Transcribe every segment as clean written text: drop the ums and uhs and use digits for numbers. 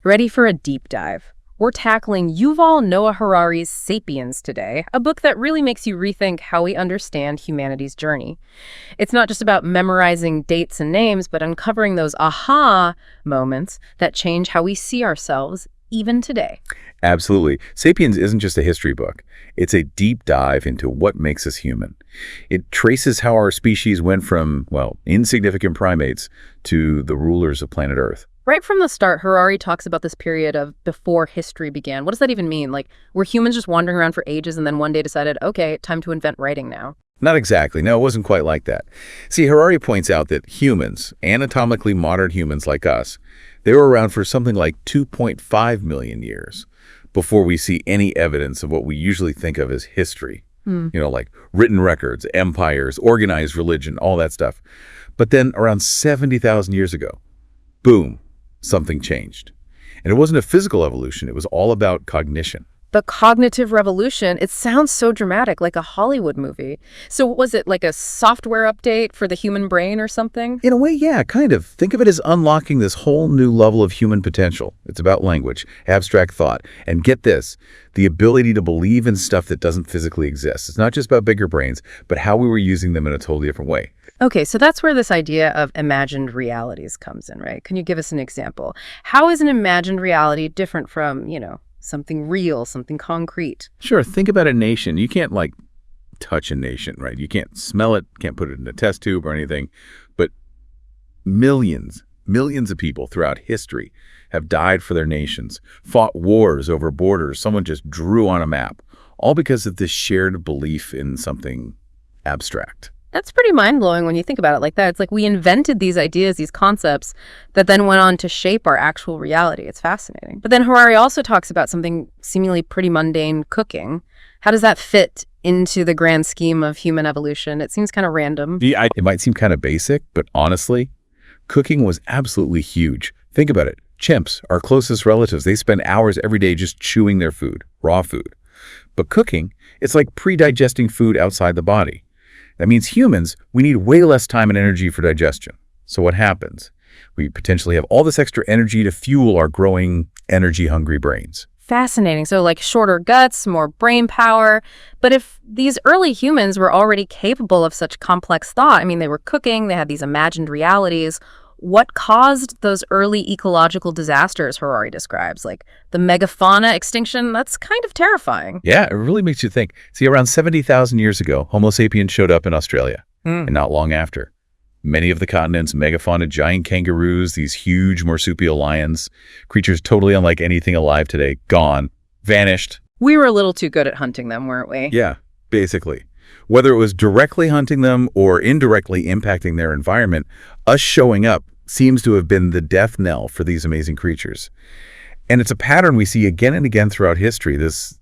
Ready for a deep dive? We're tackling Yuval Noah Harari's Sapiens today, a book that really makes you rethink how we understand humanity's journey. It's not just about memorizing dates and names, but uncovering those aha moments that change how we see ourselves even today. Absolutely. Sapiens isn't just a history book. It's a deep dive into what makes us human. It traces how our species went from, well, insignificant primates to the rulers of planet Earth. Right from the start, Harari talks about this period of before history began. What does that even mean? Like, were humans just wandering around for ages and then one day decided, okay, time to invent writing now? Not exactly. No, it wasn't quite like that. See, Harari points out that humans, anatomically modern humans like us, they were around for something like 2.5 million years before we see any evidence of what we usually think of as history. Like written records, empires, organized religion, all that stuff. But then around 70,000 years ago, boom, something changed. And it wasn't a physical evolution. It was all about cognition. The cognitive revolution, it sounds so dramatic, like a Hollywood movie. So was it like a software update for the human brain or something? In a way, yeah, kind of. Think of it as unlocking this whole new level of human potential. It's about language, abstract thought, and get this, the ability to believe in stuff that doesn't physically exist. It's not just about bigger brains, but how we were using them in a totally different way. Okay, so that's where this idea of imagined realities comes in, right? Can you give us an example? How is an imagined reality different from, something real, something concrete? Sure. Think about a nation. You can't, touch a nation, right? You can't smell it, can't put it in a test tube or anything. But millions of people throughout history have died for their nations, fought wars over borders someone just drew on a map, all because of this shared belief in something abstract. That's pretty mind-blowing when you think about it like that. It's like we invented these ideas, these concepts, that then went on to shape our actual reality. It's fascinating. But then Harari also talks about something seemingly pretty mundane, cooking. How does that fit into the grand scheme of human evolution? It seems kind of random. It might seem kind of basic, but honestly, cooking was absolutely huge. Think about it. Chimps, our closest relatives, they spend hours every day just chewing their food, raw food. But cooking, it's like pre-digesting food outside the body. That means humans, we need way less time and energy for digestion. So what happens? We potentially have all this extra energy to fuel our growing, energy-hungry brains. Fascinating. So like shorter guts, more brain power. But if these early humans were already capable of such complex thought, they were cooking, they had these imagined realities, what caused those early ecological disasters Harari describes? Like the megafauna extinction, that's kind of terrifying. Yeah, it really makes you think. See, around 70,000 years ago, Homo sapiens showed up in Australia, and not long after. Many of the continent's megafauna, giant kangaroos, these huge marsupial lions, creatures totally unlike anything alive today, gone, vanished. We were a little too good at hunting them, weren't we? Yeah, basically. Whether it was directly hunting them or indirectly impacting their environment, us showing up seems to have been the death knell for these amazing creatures. And it's a pattern we see again and again throughout history, this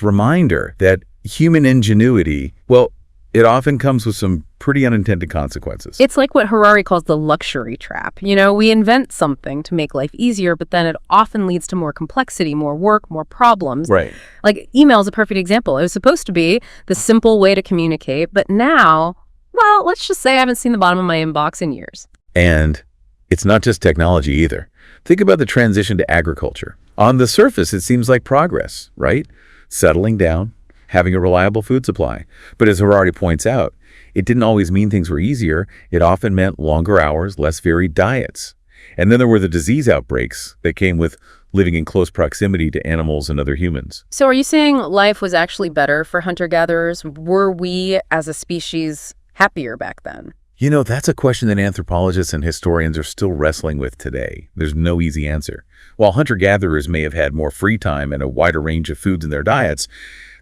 reminder that human ingenuity, well, it often comes with some pretty unintended consequences. It's like what Harari calls the luxury trap. We invent something to make life easier, but then it often leads to more complexity, more work, more problems. Right. Like email is a perfect example. It was supposed to be the simple way to communicate, but now, well, let's just say I haven't seen the bottom of my inbox in years. And it's not just technology either. Think about the transition to agriculture. On the surface, it seems like progress, right? Settling down, having a reliable food supply. But as Harari points out, it didn't always mean things were easier. It often meant longer hours, less varied diets. And then there were the disease outbreaks that came with living in close proximity to animals and other humans. So are you saying life was actually better for hunter-gatherers? Were we, as a species, happier back then? That's a question that anthropologists and historians are still wrestling with today. There's no easy answer. While hunter-gatherers may have had more free time and a wider range of foods in their diets,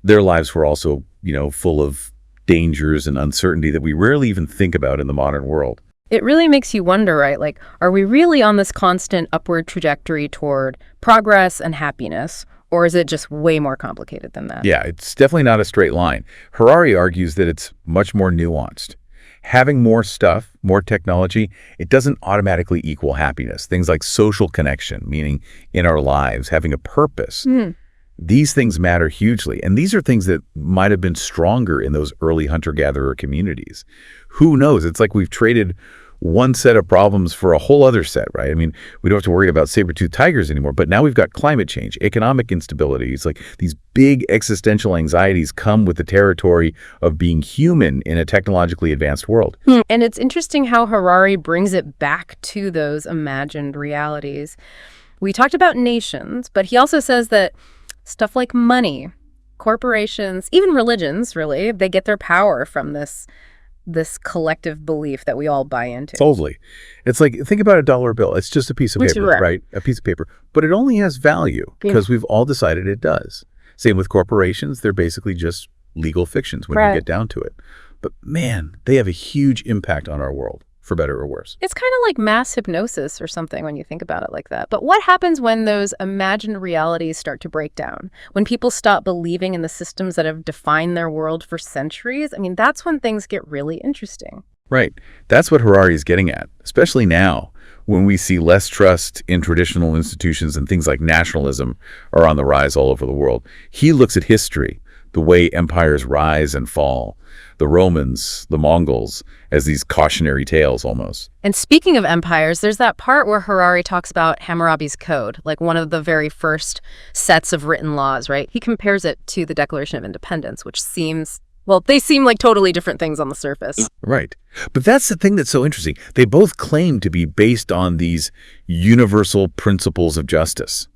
their lives were also, full of dangers and uncertainty that we rarely even think about in the modern world. It really makes you wonder, right? Like, are we really on this constant upward trajectory toward progress and happiness? Or is it just way more complicated than that? Yeah, it's definitely not a straight line. Harari argues that it's much more nuanced. Having more stuff, more technology, it doesn't automatically equal happiness. Things like social connection, meaning in our lives, having a purpose. These things matter hugely. And these are things that might have been stronger in those early hunter-gatherer communities. Who knows? It's like we've traded one set of problems for a whole other set, right? I mean, we don't have to worry about saber-toothed tigers anymore, but now we've got climate change, economic instability. It's like these big existential anxieties come with the territory of being human in a technologically advanced world. And it's interesting how Harari brings it back to those imagined realities. We talked about nations, but he also says that stuff like money, corporations, even religions, really, they get their power from this collective belief that we all buy into. Totally. It's like, think about a dollar bill. It's just a piece of paper, right? A piece of paper. But it only has value because we've all decided it does. Same with corporations. They're basically just legal fictions when you get down to it. But man, they have a huge impact on our world, for better or worse. It's kind of like mass hypnosis or something when you think about it like that. But what happens when those imagined realities start to break down? When people stop believing in the systems that have defined their world for centuries? I mean, that's when things get really interesting. Right. That's what Harari is getting at, especially now when we see less trust in traditional institutions and things like nationalism are on the rise all over the world. He looks at history, the way empires rise and fall, the Romans, the Mongols, as these cautionary tales almost. And speaking of empires, there's that part where Harari talks about Hammurabi's Code, like one of the very first sets of written laws, right? He compares it to the Declaration of Independence, which seems, well, they seem like totally different things on the surface. Right. But that's the thing that's so interesting. They both claim to be based on these universal principles of justice.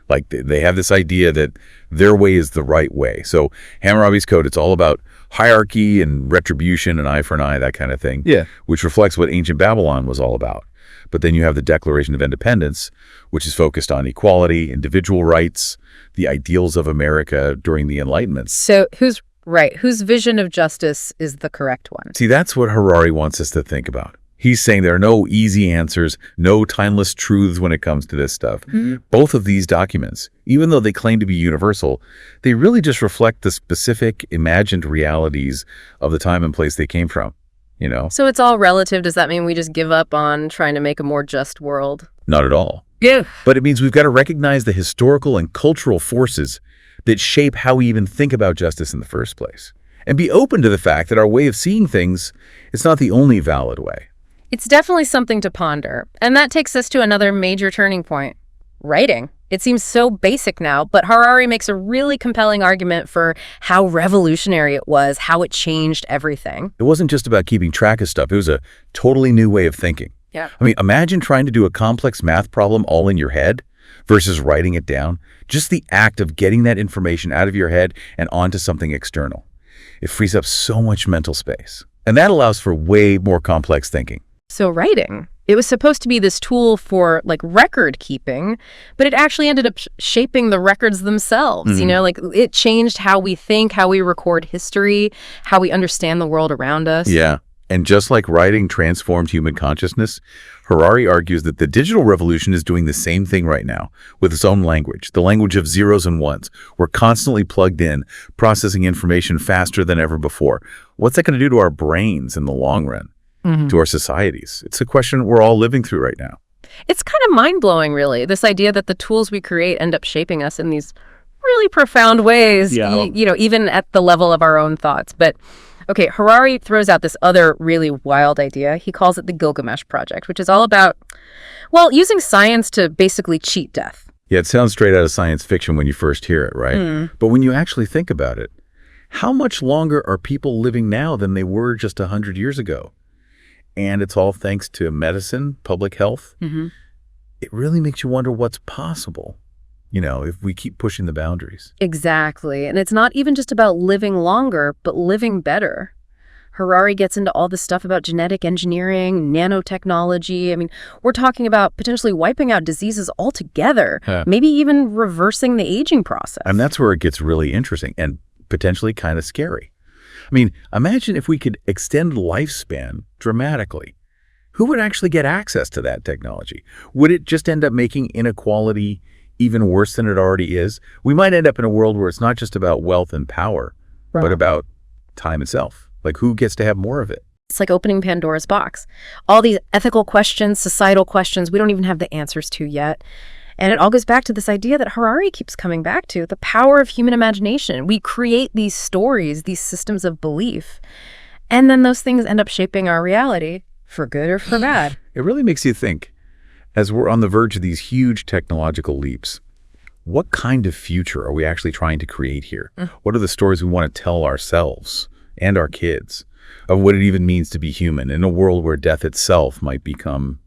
Like they have this idea that their way is the right way. So Hammurabi's Code, it's all about hierarchy and retribution, an eye for an eye, that kind of thing, which reflects what ancient Babylon was all about. But then you have the Declaration of Independence, which is focused on equality, individual rights, the ideals of America during the Enlightenment. So whose vision of justice is the correct one? See, that's what Harari wants us to think about. He's saying there are no easy answers, no timeless truths when it comes to this stuff. Both of these documents, even though they claim to be universal, they really just reflect the specific imagined realities of the time and place they came from, you know? So it's all relative. Does that mean we just give up on trying to make a more just world? Not at all. Yeah. But it means we've got to recognize the historical and cultural forces that shape how we even think about justice in the first place. And be open to the fact that our way of seeing things is not the only valid way. It's definitely something to ponder. And that takes us to another major turning point, writing. It seems so basic now, but Harari makes a really compelling argument for how revolutionary it was, how it changed everything. It wasn't just about keeping track of stuff. It was a totally new way of thinking. Yeah. I mean, imagine trying to do a complex math problem all in your head versus writing it down. Just the act of getting that information out of your head and onto something external. It frees up so much mental space. And that allows for way more complex thinking. So writing, it was supposed to be this tool for like record keeping, but it actually ended up shaping the records themselves. You know, like it changed how we think, how we record history, how we understand the world around us. Yeah. And just like writing transformed human consciousness, Harari argues that the digital revolution is doing the same thing right now with its own language, the language of zeros and ones. We're constantly plugged in, processing information faster than ever before. What's that going to do to our brains in the long run? To our societies? It's a question we're all living through right now. It's kind of mind-blowing, really, this idea that the tools we create end up shaping us in these really profound ways, you know, even at the level of our own thoughts. But, okay, Harari throws out this other really wild idea. He calls it the Gilgamesh Project, which is all about, well, using science to basically cheat death. Yeah, it sounds straight out of science fiction when you first hear it, right? But when you actually think about it, how much longer are people living now than they were just 100 years ago? And it's all thanks to medicine, public health. It really makes you wonder what's possible, you know, if we keep pushing the boundaries. Exactly. And it's not even just about living longer, but living better. Harari gets into all this stuff about genetic engineering, nanotechnology. I mean, we're talking about potentially wiping out diseases altogether, maybe even reversing the aging process. And that's where it gets really interesting and potentially kind of scary. I mean, imagine if we could extend lifespan dramatically. Who would actually get access to that technology? Would it just end up making inequality even worse than it already is? We might end up in a world where it's not just about wealth and power, but about time itself. Like, who gets to have more of it? It's like opening Pandora's box. All these ethical questions, societal questions, we don't even have the answers to yet. And it all goes back to this idea that Harari keeps coming back to, the power of human imagination. We create these stories, these systems of belief, and then those things end up shaping our reality For good or for bad. It really makes you think, as we're on the verge of these huge technological leaps, what kind of future are we actually trying to create here? What are the stories we want to tell ourselves and our kids of what it even means to be human in a world where death itself might become,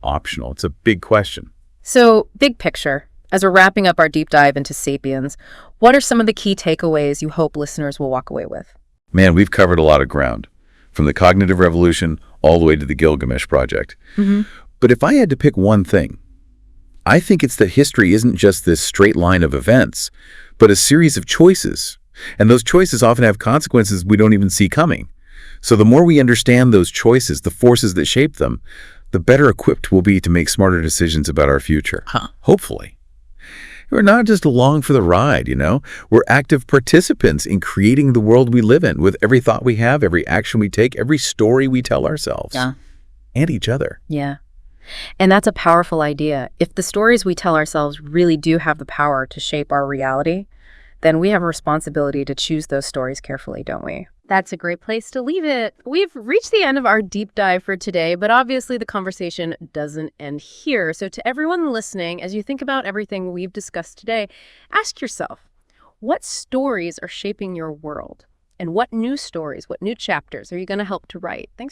optional? It's a big question. So, big picture, as we're wrapping up our deep dive into Sapiens, what are some of the key takeaways you hope listeners will walk away with? Man, we've covered a lot of ground, from the cognitive revolution all the way to the Gilgamesh Project. But if I had to pick one thing, I think it's that history isn't just this straight line of events, but a series of choices. And those choices often have consequences we don't even see coming. So the more we understand those choices, the forces that shape them, the better equipped we'll be to make smarter decisions about our future. Hopefully. We're not just along for the ride, We're active participants in creating the world we live in with every thought we have, every action we take, every story we tell ourselves. Yeah. And each other. Yeah. And that's a powerful idea. If the stories we tell ourselves really do have the power to shape our reality, then we have a responsibility to choose those stories carefully, don't we? That's a great place to leave it. We've reached the end of our deep dive for today, but obviously the conversation doesn't end here. So to everyone listening, as you think about everything we've discussed today, ask yourself, what stories are shaping your world? And what new stories, what new chapters are you going to help to write? Thanks for